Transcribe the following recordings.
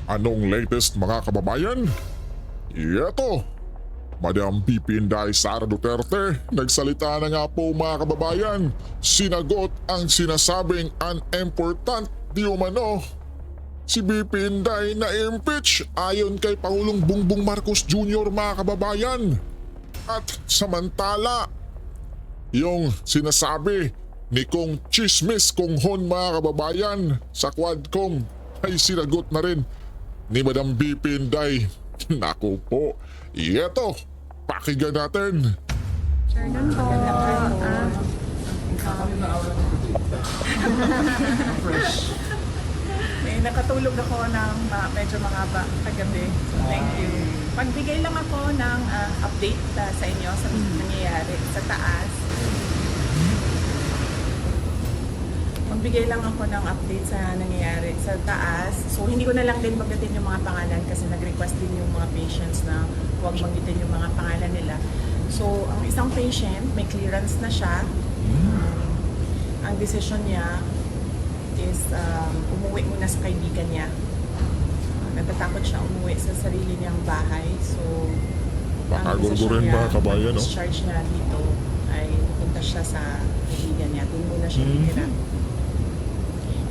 Anong latest mga kababayan? Ito, Madam VP Inday Sara Duterte, nagsalita na nga po mga kababayan, sinagot ang sinasabing unimportant di umano. Si VP Inday na impeach ayon kay Pangulong Bongbong Marcos Jr. mga kababayan. At samantala, yung sinasabi ni Kong Chismis Kong Hon mga kababayan sa Quadcom ay sinagot na rin ni Madam VP Inday. Naku po, ito, pakinggan natin. Sir, doon po. Nakatulog ako ng medyo mahaba kagabi. So, thank you. Magbigay lang ako ng update sa inyo sa nangyayari sa taas. Magbigay lang ako ng update sa nangyayari sa taas. So, hindi ko na lang din banggitin yung mga pangalan kasi nag-request din yung mga patients na huwag banggitin yung mga pangalan nila. So, ang isang patient, may clearance na siya. Ang decision niya is umuwi muna sa kaibigan niya. Natatakot siya umuwi sa sarili niyang bahay. So, Baka ang decision gurgurin niya, mga kabayan, no? discharge niya dito ay pupunta siya sa kaibigan niya. Doon muna siya titira.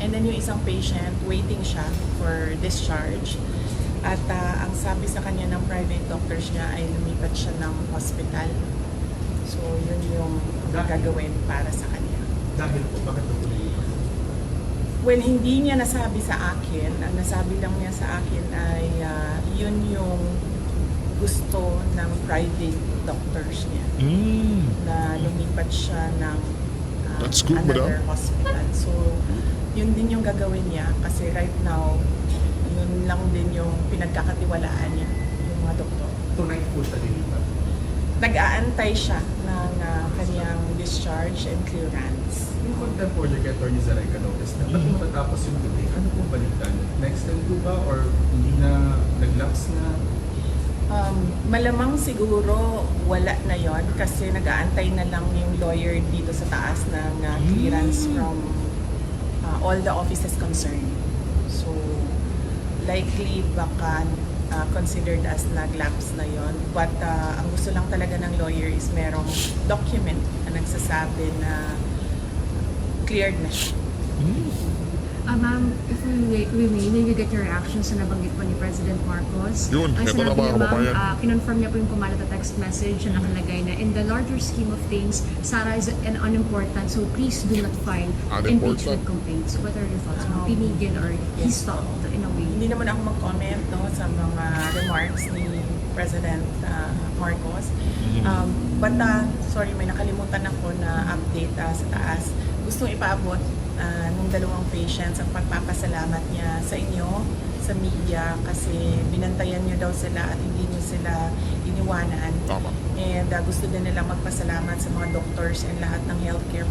And then yung isang patient, waiting siya for discharge. At ang sabi sa kanya ng private doctors niya ay lumipat siya ng hospital. So, yun yung gagawin para sa kanya. Dahil po, bakit po lumipat? Well, hindi niya nasabi sa akin. Ang nasabi lang niya sa akin ay yun yung gusto ng private doctors niya. Na lumipat siya ng That's good, another madam. hospital. So, yun din yung gagawin niya kasi right now, yun lang din yung pinagkakatiwalaan niya, yung mga doktor. Tonight po siya lilipat. Nag-aantay siya ng kanyang discharge and clearance. Yung content order kay Atty. Zareca notice na ba't matatapos yung today? Ano po balikan? Next time po ba or hindi na nag-lapse na? Malamang siguro wala na yon kasi nag-aantay na lang yung lawyer dito sa taas ng clearance from all the offices concerned. So, likely baka considered as nag-lapse na yon. But ang gusto lang talaga ng lawyer is merong document na nagsasabi na cleared na siya. Ma'am, if we may get your reaction sa nabanggit po ni President Marcos. Yun, Ang ito na sinabi mga niya, kababayan. ma'am, kinonfirm niya po yung pumalat na text message na nakalagay na in the larger scheme of things, Sara is an unimportant, so please do not file impeachment complaints. What are your thoughts? Pinigil or he stopped in a way? Hindi naman ako mag-comment sa mga remarks ni President Marcos. But sorry, may nakalimutan ako na update sa taas. Gustong ipaabot nung dalawang patients ang pagpapasalamat niya sa inyo, sa media, kasi binantayan niyo daw sila at hindi niyo sila iniwanan. Tama. And gusto din nila magpasalamat sa mga doctors and lahat ng healthcare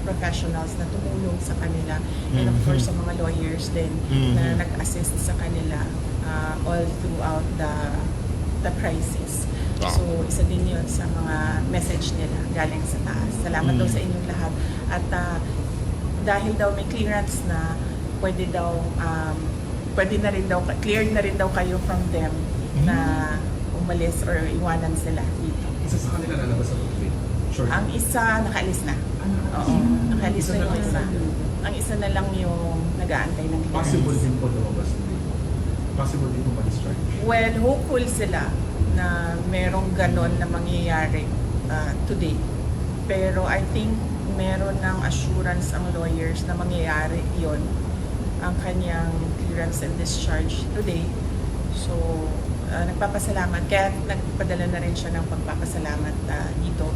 professionals na tumulong sa kanila. And of course sa mga lawyers din na nag-assist sa kanila all throughout the crisis. So isa din yun sa mga message nila galing sa taas. Salamat daw sa inyong lahat. At dahil daw may clearance na, pwede na rin daw, cleared na rin daw kayo from them na umalis or iwanan sila dito. Isa sa kanila lalabas sa public. Sure. Ang isa nakaalis na. Oo, nakaalis na yung isa. Ang isa na lang yung nag-aantay ng Possible clearance. din po lumabas na dito. Possible din po ma-discharge. Well, hopeful sila na merong ganon na mangyayari today. Pero I think meron ng assurance ang lawyers na mangyayari yon ang kanyang clearance and discharge today. So, nagpapasalamat. Kaya nagpadala na rin siya ng pagpapasalamat dito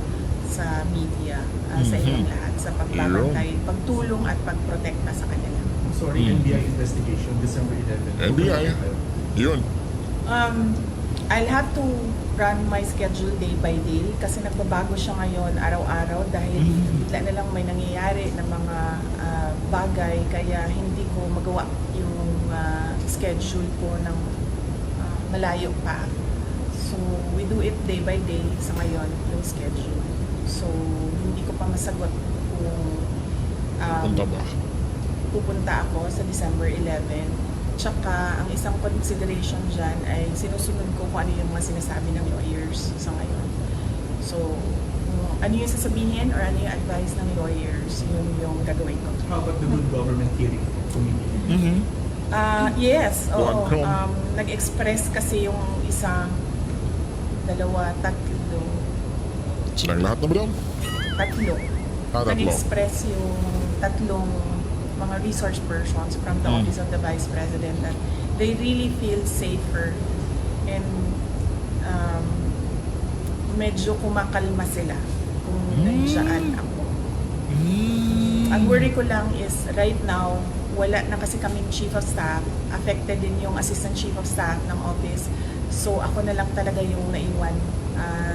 sa media, sa inyong lahat, sa pagbabantay, pagtulong at pagprotekta sa kanila. Sorry, NBI investigation, December 11. NBI? Yun. I'll have to run my schedule day by day kasi nagbabago siya ngayon araw-araw dahil bigla na lang may nangyayari na mga bagay kaya hindi ko magawa yung schedule ko ng malayo pa. So we do it day by day sa ngayon yung schedule. So hindi ko pa masagot kung Punta ba? pupunta ako sa December 11. Tsaka ang isang consideration dyan ay sinusunod ko kung ano yung mga sinasabi ng lawyers sa ngayon. So, ano yung sasabihin or ano yung advice ng lawyers, yun yung gagawin ko. How about the Good Government Hearing Committee? Yes, oo. Juan Nag-express kasi yung isang, dalawa, tatlo. Silang lahat na madam? Tatlo. Tatlo. Nag-express yung tatlong mga resource persons from the Office of the Vice President that they really feel safer and medyo kumakalma sila kung nandiyan ako. Ang worry ko lang is right now, wala na kasi kaming Chief of Staff, affected din yung Assistant Chief of Staff ng office. So ako na lang talaga yung naiwan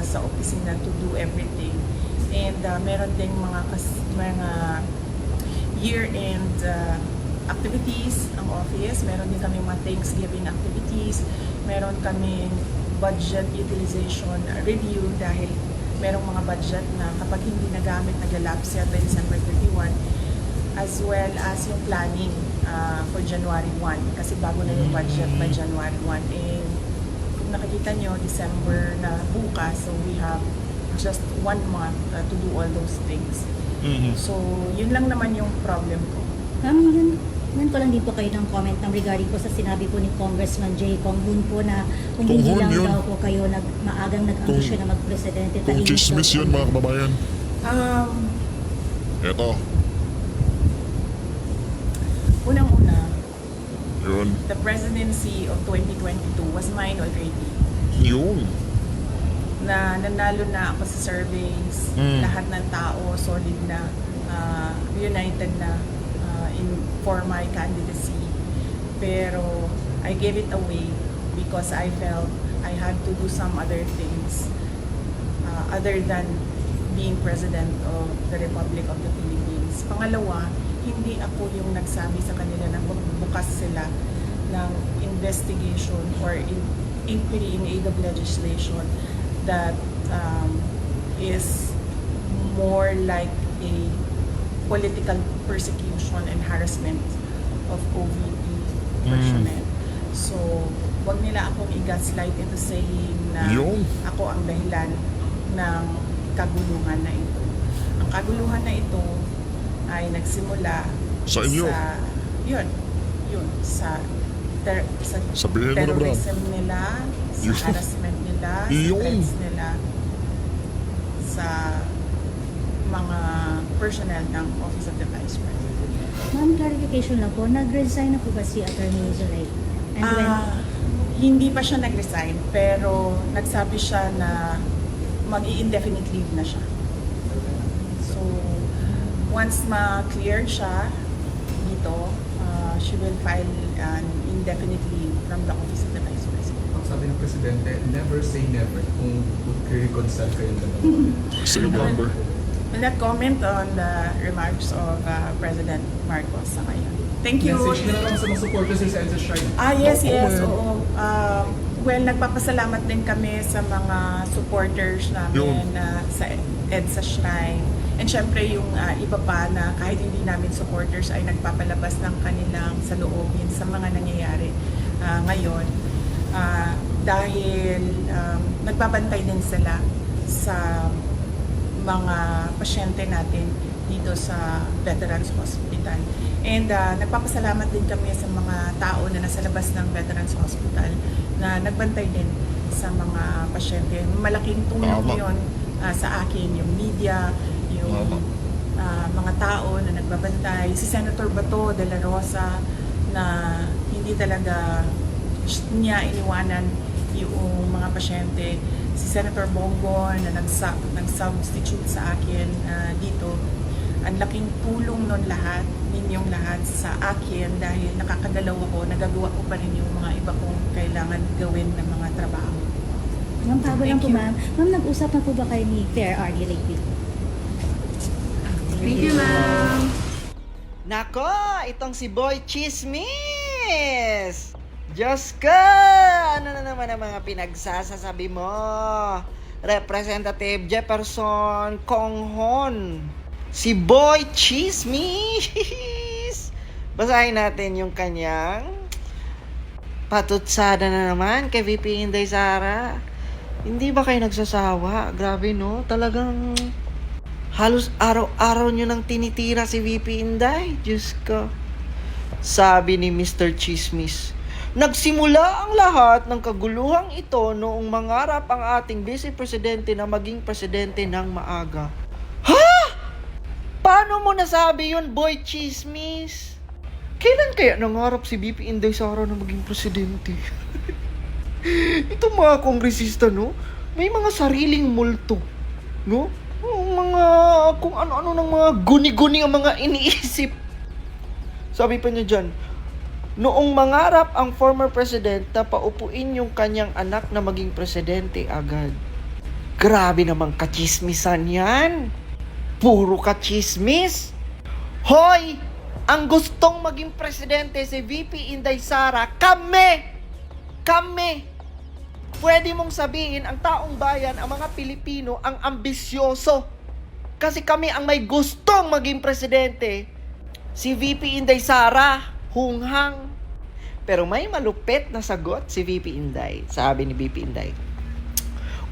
sa opisina to do everything. And meron ding mga year-end activities ang office. Meron din kami mga Thanksgiving activities. Meron kaming budget utilization review dahil merong mga budget na kapag hindi nagamit, naglalapse by December 31, as well as yung planning for January 1 kasi bago na yung budget by January 1. And kung nakikita nyo, December na bukas, so we have just 1 month to do all those things. So, yun lang naman yung problem ko. Ngayon ko lang din po kayo ng comment ng regarding po sa sinabi po ni Congressman Jay Kong Hoon po na kung hindi Kong Hoon lang yun. daw po kayo maagang nag-ambisyon na magpresidente. Kung tahimik chismis daw yun po. mga kababayan. Eto, Unang-una, yun. the presidency of 2022 was mine already. Yun. Na nanalo na ako sa surveys, lahat ng tao solid na, united na for my candidacy. Pero I gave it away because I felt I had to do some other things other than being President of the Republic of the Philippines. Pangalawa, hindi ako yung nagsabi sa kanila na bukas sila ng investigation or inquiry in aid of legislation that is more like a political persecution and harassment of OVP personnel. So, wag nila akong i-gaslight into saying na Yun. ako ang dahilan ng kaguluhan na ito. Ang kaguluhan na ito ay nagsimula Sa inyo? yun, sa Sabihin mo na, bro. terrorism nila, sa Yun. harassment nila, sa Yun. threats nila, sa mga personnel ng Office of the Vice President. Ma'am, clarification lang po, nag-resign na po ba si Attorney Zulay? And when, Hindi pa siya nag-resign, pero nagsabi siya na mag-i-indefinite leave na siya. So, once ma-clear siya dito, she will file an indefinite leave from the Office of the Vice President. Ang sabi ng Presidente, never say never kung reconcile kayo ng dalawa. Sino member? Will not comment on the remarks of President Marcos sa ngayon. Thank you. Message na lang sa mga supporters sa EDSA Shrine. Yes, Oo. oo. Well, nagpapasalamat din kami sa mga supporters namin sa EDSA Shrine. And syempre yung iba pa na kahit hindi namin supporters ay nagpapalabas ng kanilang saloobin sa mga nangyayari ngayon. Dahil nagbabantay din sila sa mga pasyente natin dito sa Veterans Hospital. And nagpapasalamat din kami sa mga tao na nasa labas ng Veterans Hospital na nagbantay din sa mga pasyente. Malaking tulong Tama. yun sa akin, yung media, yung mga tao na nagbabantay. Si Senator Bato de la Rosa na hindi talaga niya iniwanan yung mga pasyente. Si Senator Bongo na nag-substitute sa akin dito. Ang laking tulong nun lahat, ninyong lahat sa akin dahil nakakadalaw ako, nagagawa ko pa rin yung mga iba kong kailangan gawin ng mga trabaho. ma'am, bago lang Thank po you. ma'am. Ma'am, nag-usap na po ba kayo ni Fair RD lately? Thank you, ma'am. Nako, itong si Boy Chismis! Diyos ko! Ano na naman ang mga pinagsasasabi mo? Representative Jefferson Konghon. Si Boy Chismis! Basahin natin yung kanyang Patutsada na naman kay VP Inday Sara. Hindi ba kayo nagsasawa? Grabe no, talagang halos araw-araw nyo nang tinitira si VP Inday. Diyos ko. Sabi ni Mr. Chismis, nagsimula ang lahat ng kaguluhang ito noong mangarap ang ating Vice Presidente na maging presidente ng maaga. Ha? Paano mo nasabi yun, Boy Chismis? Kailan kaya nangarap si VP Inday Sara na maging presidente? Itong mga kongresista, no? May mga sariling multo, no? Mga, kung ano-ano ng mga guni-guni ang mga iniisip. Sabi pa niya dyan, noong mangarap ang former president na paupuin yung kanyang anak na maging presidente agad. Grabe namang kachismisan yan. Puro kachismis. Hoy! Ang gustong maging presidente si VP Inday Sara, kami! Pwede mong sabihin ang taong bayan, ang mga Pilipino, ang ambisyoso. Kasi kami ang may gustong maging presidente. Si VP Inday Sara, hunghang. Pero may malupit na sagot si VP Inday. Sabi ni VP Inday,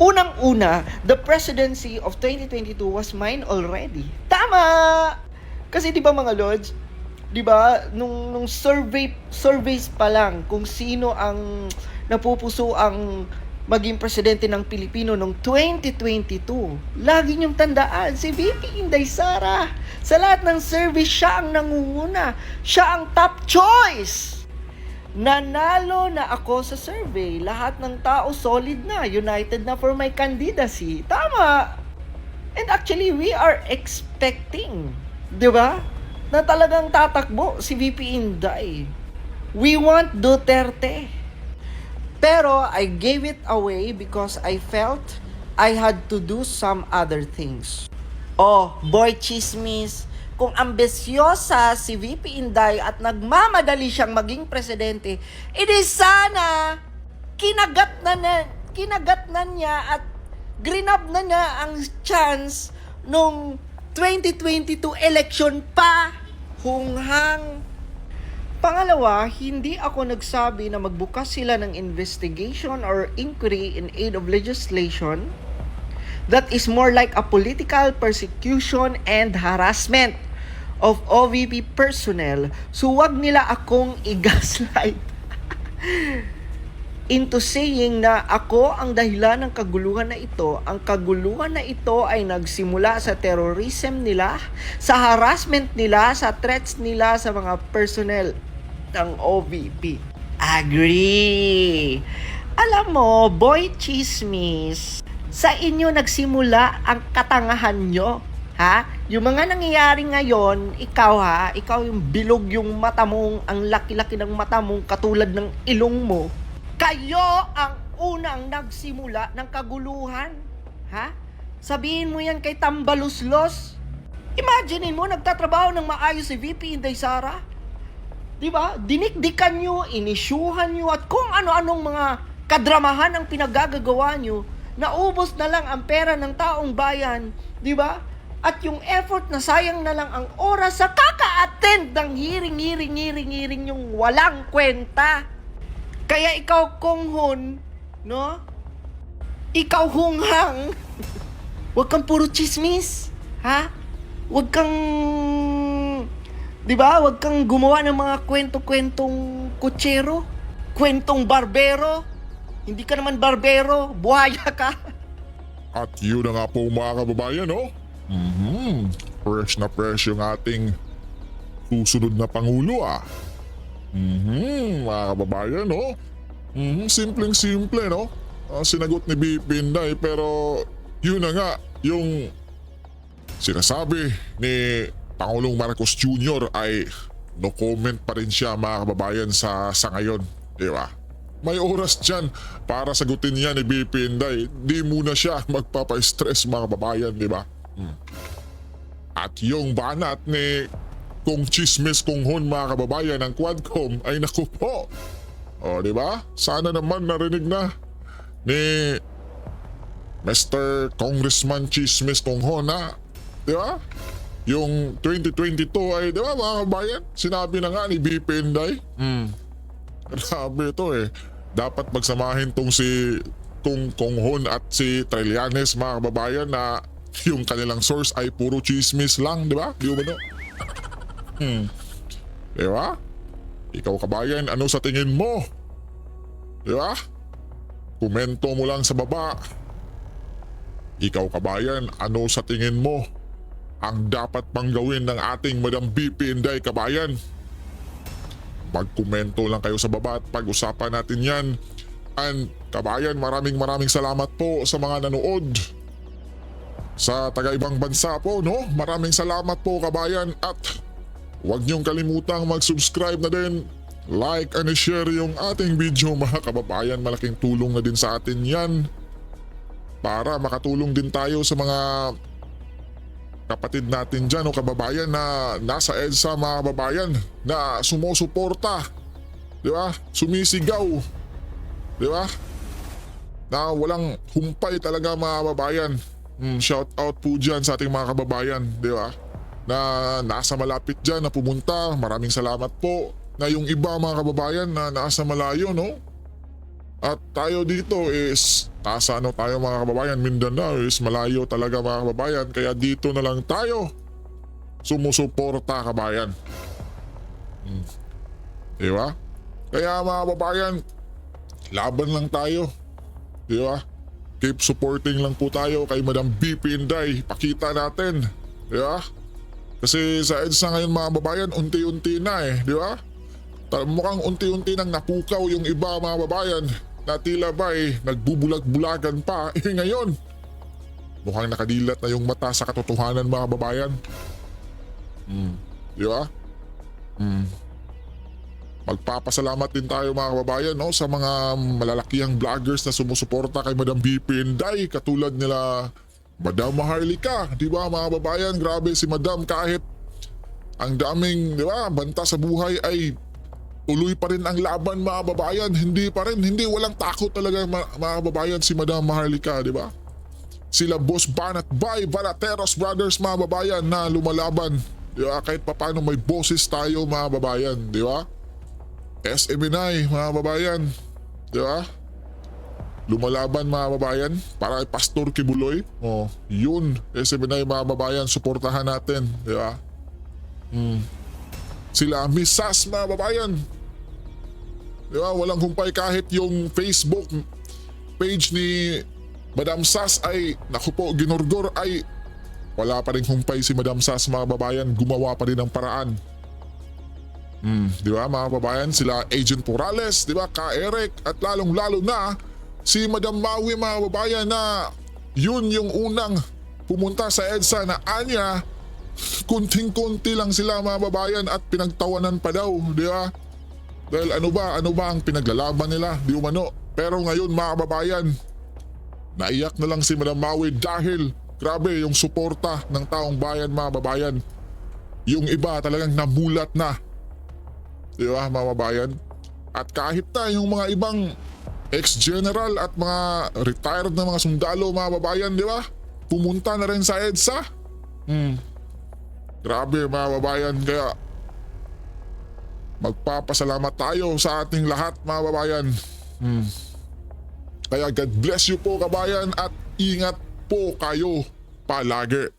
unang-una, the presidency of 2022 was mine already. Tama! Kasi di ba mga lords, di ba, nung surveys pa lang kung sino ang napupuso ang maging presidente ng Pilipino noong 2022. Lagi niyong tandaan, si VP Inday Sara. Sa lahat ng survey, siya ang nangunguna. Siya ang top choice. Nanalo na ako sa survey. Lahat ng tao solid na, united na for my candidacy. Tama! And actually, we are expecting, di ba, na talagang tatakbo si VP Inday. We want Duterte. Pero I gave it away because I felt I had to do some other things. Oh, boy chismis, kung ambisyosa si VP Inday at nagmamadali siyang maging presidente, edi sana kinagat na niya at grinab na niya ang chance nung 2022 election pa. Hunghang. Pangalawa, hindi ako nagsabi na magbukas sila ng investigation or inquiry in aid of legislation that is more like a political persecution and harassment of OVP personnel. So wag nila akong i-gaslight into saying na ako ang dahilan ng kaguluhan na ito. Ang kaguluhan na ito ay nagsimula sa terrorism nila, sa harassment nila, sa threats nila sa mga personnel ng OVP. Agree! Alam mo, boy chismis, sa inyo nagsimula ang katangahan nyo. Ha? Yung mga nangyayari ngayon, ikaw yung bilog yung mata mong, ang laki-laki ng mata mong katulad ng ilong mo. Kayo ang unang nagsimula ng kaguluhan. Ha? Sabihin mo yan kay Tambaluslos. Imagine mo, nagtatrabaho ng maayos si VP Inday Sara. Diba? Dinikdikan nyo, inisyuhan nyo, at kung ano-anong mga kadramahan ang pinagagagawa nyo, naubos na lang ang pera ng taong bayan. Diba? At yung effort na sayang na lang ang oras sa kaka-attend ng hearing yung walang kwenta. Kaya ikaw, Konghon, no? Ikaw, hunghang. Huwag kang puro chismis. Ha? Huwag kang, di ba? Huwag kang gumawa ng mga kwento-kwentong kutsero. Kwentong barbero. Hindi ka naman barbero. Buhaya ka. At yun na nga po mga kababayan, no? Fresh na fresh yung ating susunod na Pangulo, ah. Mga kababayan, no? Simpleng-simple, no? Sinagot ni VP Inday, pero yun na nga, yung sinasabi ni Pangulong Marcos Jr. ay no comment pa rin siya, mga kababayan, sa ngayon, di ba? May oras dyan para sagutin niya ni VP Inday. Di muna siya magpapa-stress, mga kababayan, di ba? At yung banat ni Kung Chismis Konghon, mga kababayan, ng Quadcom ay naku po. O, di ba? Sana naman narinig na ni Mr. Congressman Chismis Konghon, na, di ba? Yung 2022 ay, di ba, mga kababayan? Sinabi na nga ni VP Inday. Grabe ito eh. Dapat magsamahin tong si Kung Hon at si Trillanes mga kababayan na yung kanilang source ay puro chismis lang, di ba? Di ba no? Di ba? Ikaw kabayan, ano sa tingin mo? Di ba? Komento mo lang sa baba. Ikaw kabayan, ano sa tingin mo ang dapat pang gawin ng ating Madam BP Inday kabayan? Magkomento lang kayo sa baba at pag-usapan natin yan. And kabayan, maraming salamat po sa mga nanood sa taga-ibang bansa po, no? Maraming salamat po kabayan at huwag niyong kalimutang mag-subscribe na din, like and share yung ating video mga kababayan. Malaking tulong na din sa atin yan para makatulong din tayo sa mga kapatid natin dyan o kababayan na nasa EDSA mga kababayan na sumusuporta, di ba? Sumisigaw, di ba? Na walang humpay talaga mga kababayan. Shout out po dyan sa ating mga kababayan, di ba? Na nasa malapit dyan na pumunta. Maraming salamat po. Na yung iba mga kababayan na nasa malayo, no? At tayo dito is nasa ano tayo mga kababayan, Mindanao is malayo talaga mga kababayan. Kaya dito na lang tayo sumusuporta kabayan. Di ba? Kaya mga kababayan, laban lang tayo. Di ba? Keep supporting lang po tayo kay Madam BP Inday. Pakita natin. Di ba? Kasi sa EDSA ngayon mga kababayan, unti-unti na eh. Di ba? Mukhang unti-unti nang napukaw yung iba mga kababayan na tila ba eh nagbubulag-bulagan pa. Eh ngayon, mukhang nakadilat na yung mata sa katotohanan mga kababayan. Di ba? Magpapasalamat din tayo mga kababayan, no, sa mga malalakihang vloggers na sumusuporta kay Madam BP Inday katulad nila Madam Maharlika, di ba mga kababayan? Grabe si Madam, kahit ang daming, di ba, banta sa buhay ay tuloy pa rin ang laban mga kababayan. Hindi pa rin, hindi, walang takot talaga mga kababayan si Madam Maharlika, di ba? Sila Boss Ban at Bay Balateros Brothers mga kababayan na lumalaban, di ba? Kahit papaano may boses tayo mga kababayan, di ba? SMNI mga kababayan, di ba? Lumalaban mga kababayan para kay Pastor Kibuloy. Oh, yun, SMNI mga kababayan, suportahan natin, di ba? Sila Miss Sas mga kababayan, di ba? Walang humpay kahit yung Facebook page ni Madam Sas ay, naku po, ginurgor ay wala pa rin humpay si Madam Sas mga kababayan. Gumawa pa rin ng paraan. Di ba mga kababayan, sila Agent Morales, di ba, Ka Eric, at lalong-lalo na si Madam Maui mga kababayan na yun yung unang pumunta sa EDSA na anya kunting-kunti lang sila mga kababayan at pinagtawanan pa daw, di ba? Dahil ano ba ang pinaglalaban nila, di umano. Pero ngayon mga kababayan, naiyak na lang si Madam Maui dahil grabe yung suporta ng taong bayan mga kababayan. Yung iba talagang namulat na, di ba mga kababayan? At kahit na yung mga ibang ex-general at mga retired na mga sundalo mga kababayan, di ba? Pumunta na rin sa EDSA. Grabe mga kababayan, kaya magpapasalamat tayo sa ating lahat mga kababayan. Kaya God bless you po kabayan at ingat po kayo palagi.